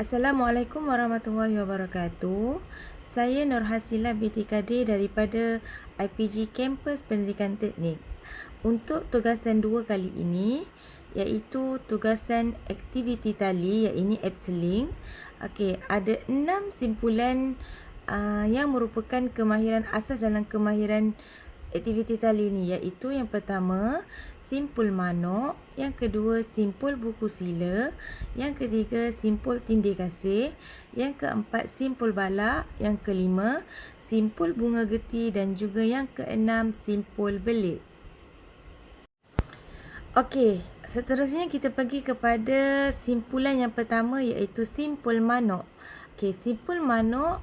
Assalamualaikum warahmatullahi wabarakatuh. Saya Nurhasila binti Kadir daripada IPG Kampus Pendidikan Teknik. Untuk tugasan 2 kali ini, iaitu tugasan aktiviti tali, iaitu Epsilink. Okey, ada 6 simpulan yang merupakan kemahiran asas dalam kemahiran aktiviti tali ni, iaitu yang pertama simpul manok, yang kedua simpul buku sila, yang ketiga simpul tindih kasih, yang keempat simpul balak, yang kelima simpul bunga geti dan juga yang keenam simpul belit. Okey, seterusnya kita pergi kepada simpulan yang pertama, iaitu simpul manok. Okey, simpul manok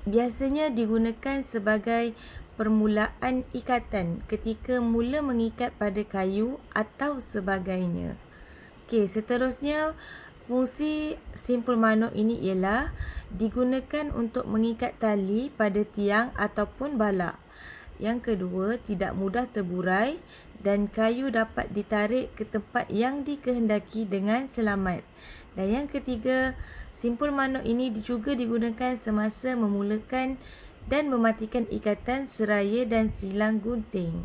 biasanya digunakan sebagai permulaan ikatan ketika mula mengikat pada kayu atau sebagainya. Okey, seterusnya fungsi simpul manok ini ialah digunakan untuk mengikat tali pada tiang ataupun balak. Yang kedua, tidak mudah terburai dan kayu dapat ditarik ke tempat yang dikehendaki dengan selamat. Dan yang ketiga, simpul manok ini juga digunakan semasa memulakan dan mematikan ikatan seraya dan silang gunting.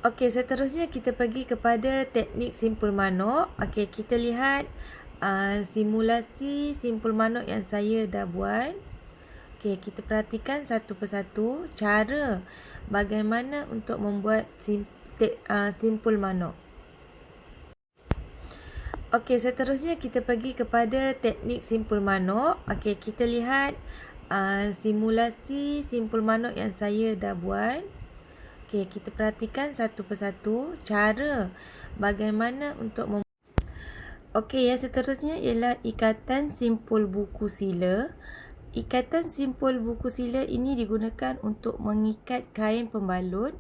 Okey, seterusnya kita pergi kepada teknik simpul manok. Okey, kita lihat simulasi simpul manok yang saya dah buat. Okey, kita perhatikan satu persatu cara bagaimana untuk membuat simpul manok. Okey, seterusnya kita pergi kepada teknik simpul manok. Okey, kita lihat simulasi simpul manok yang saya dah buat. Okey, kita perhatikan satu persatu cara bagaimana untuk Okey, yang seterusnya ialah ikatan simpul buku sila. Ikatan simpul buku sila ini digunakan untuk mengikat kain pembalut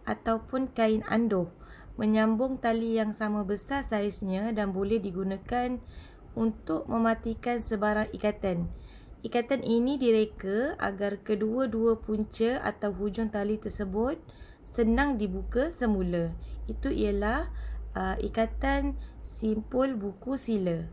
ataupun kain anduh, menyambung tali yang sama besar saiznya dan boleh digunakan untuk mematikan sebarang ikatan. Ikatan ini direka agar kedua-dua punca atau hujung tali tersebut senang dibuka semula. Itu ialah ikatan simpul buku sila.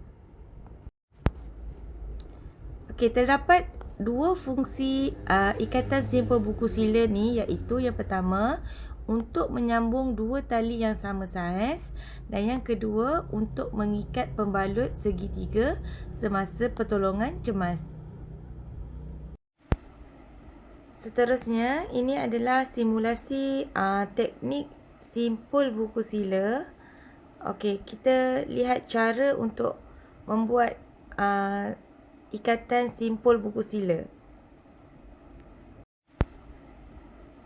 Okey, terdapat dua fungsi ikatan simpul buku sila ni, iaitu yang pertama untuk menyambung dua tali yang sama saiz dan yang kedua untuk mengikat pembalut segitiga semasa pertolongan cemas. Seterusnya, ini adalah simulasi teknik simpul buku sila. Okey, kita lihat cara untuk membuat ikatan simpul buku sila.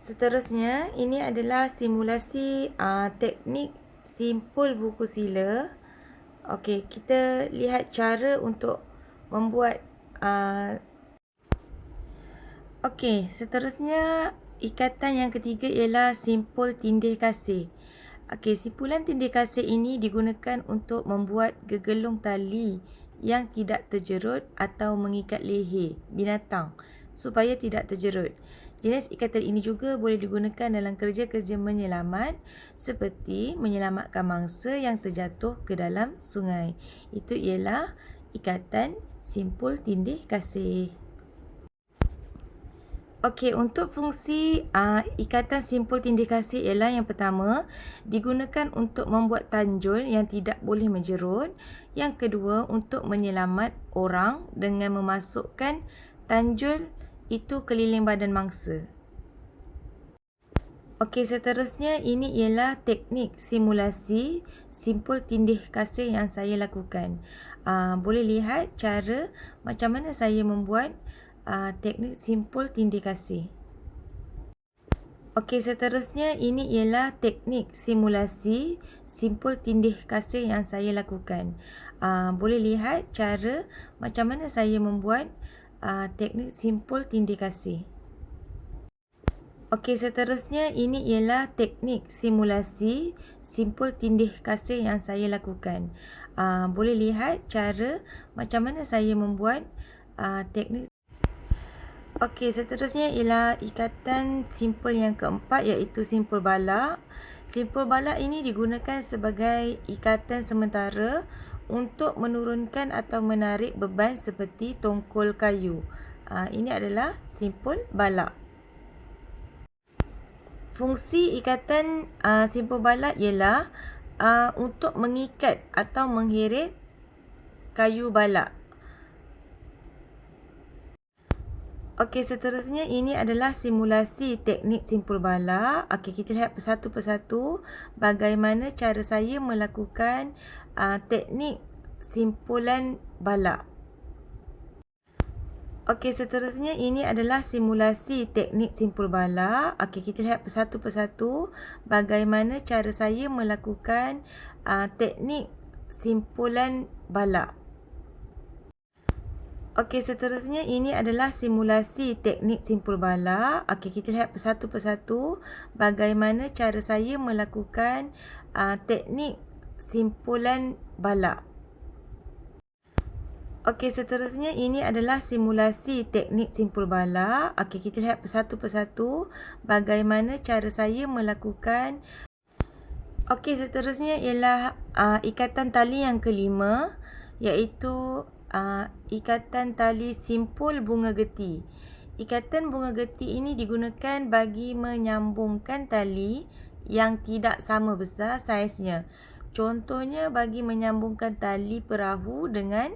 Seterusnya, ini adalah simulasi teknik simpul buku sila. Okey, kita lihat cara untuk membuat Okey, seterusnya ikatan yang ketiga ialah simpul tindih kasih. Okey, simpulan tindih kasih ini digunakan untuk membuat gegelung tali yang tidak terjerut atau mengikat leher binatang supaya tidak terjerut. Jenis ikatan ini juga boleh digunakan dalam kerja-kerja menyelamat seperti menyelamatkan mangsa yang terjatuh ke dalam sungai. Itu ialah ikatan simpul tindih kasih. Okey, untuk fungsi ikatan simpul tindih kasih ialah yang pertama, digunakan untuk membuat tanjul yang tidak boleh menjerut. Yang kedua, untuk menyelamat orang dengan memasukkan tanjul itu keliling badan mangsa. Okey, seterusnya ini ialah teknik simulasi simpul tindih kasih yang saya lakukan. Boleh lihat cara macam mana saya membuat teknik simpul tindih kasih. Okey, seterusnya ini ialah teknik simulasi simpul tindih kasih yang saya lakukan. Boleh lihat cara macam mana saya membuat teknik simpul tindih kasih. Okey, seterusnya ini ialah teknik simulasi simpul tindih kasih yang saya lakukan. Boleh lihat cara macam mana saya membuat teknik Okey, seterusnya ialah ikatan simpul yang keempat, iaitu simpul balak. Simpul balak ini digunakan sebagai ikatan sementara untuk menurunkan atau menarik beban seperti tongkol kayu. Ini adalah simpul balak. Fungsi ikatan simpul balak ialah untuk mengikat atau mengheret kayu balak. Okey, seterusnya ini adalah simulasi teknik simpul balak. Okey, kita lihat satu persatu bagaimana cara saya melakukan teknik simpulan balak. Okey, seterusnya ini adalah simulasi teknik simpul balak. Okey, kita lihat satu persatu bagaimana cara saya melakukan teknik simpulan balak. Okey, seterusnya ini adalah simulasi teknik simpul balak. Okey, kita lihat satu persatu bagaimana cara saya melakukan teknik simpulan balak. Okey, seterusnya ini adalah simulasi teknik simpul balak. Okey, kita lihat satu persatu bagaimana cara saya melakukan. Okey, seterusnya ialah ikatan tali yang kelima, iaitu ikatan tali simpul bunga geti. Ikatan bunga geti ini digunakan bagi menyambungkan tali yang tidak sama besar saiznya. Contohnya bagi menyambungkan tali perahu dengan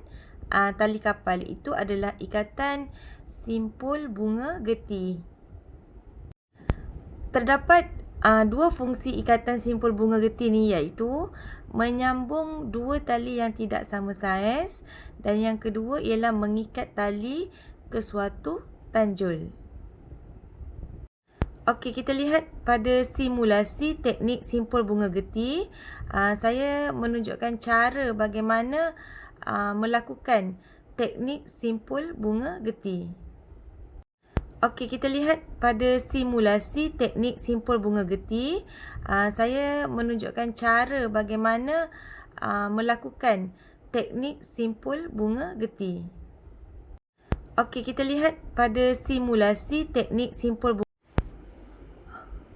tali kapal. Itu adalah ikatan simpul bunga geti. Terdapat dua fungsi ikatan simpul bunga geti ni, iaitu menyambung dua tali yang tidak sama saiz, dan yang kedua ialah mengikat tali ke suatu tanjul. Okey, kita lihat pada simulasi teknik simpul bunga geti. Saya menunjukkan cara bagaimana melakukan teknik simpul bunga geti. Okey, kita lihat pada simulasi teknik simpul bunga geti. Saya menunjukkan cara bagaimana melakukan teknik simpul bunga geti. Okey, kita lihat pada simulasi teknik simpul bunga.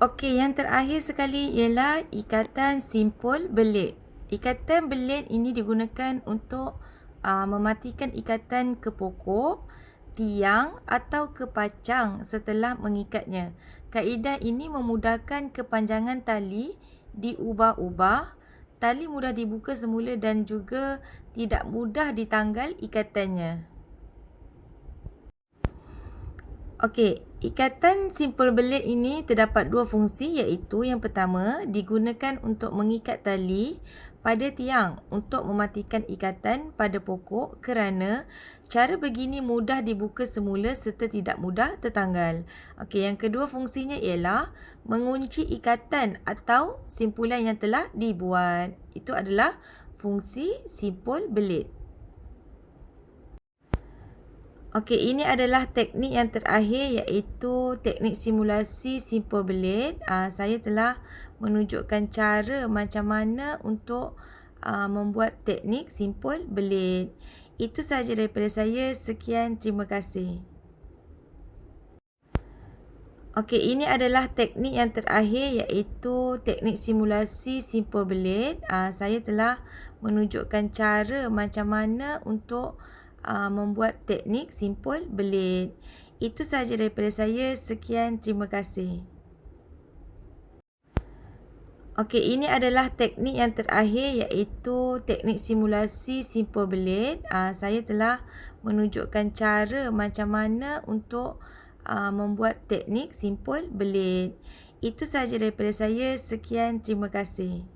Okey, yang terakhir sekali ialah ikatan simpul belit. Ikatan belit ini digunakan untuk mematikan ikatan ke pokok, tiang atau ke pacang setelah mengikatnya. Kaedah ini memudahkan kepanjangan tali diubah-ubah, tali mudah dibuka semula dan juga tidak mudah ditanggal ikatannya. Okey, ikatan simpul belit ini terdapat dua fungsi, iaitu yang pertama digunakan untuk mengikat tali pada tiang untuk mematikan ikatan pada pokok kerana cara begini mudah dibuka semula serta tidak mudah tertanggal. Okey, yang kedua fungsinya ialah mengunci ikatan atau simpulan yang telah dibuat. Itu adalah fungsi simpul belit. Okey, ini adalah teknik yang terakhir, iaitu teknik simulasi simpul belit. Saya telah menunjukkan cara macam mana untuk membuat teknik simpul belit. Itu sahaja daripada saya. Sekian, terima kasih. Okey, ini adalah teknik yang terakhir, iaitu teknik simulasi simpul belit. Saya telah menunjukkan cara macam mana untuk membuat teknik simpul belit. Itu sahaja daripada saya. Sekian, terima kasih. Okey, ini adalah teknik yang terakhir, iaitu teknik simulasi simpul belit. Saya telah menunjukkan cara macam mana untuk membuat teknik simpul belit. Itu sahaja daripada saya. Sekian, terima kasih.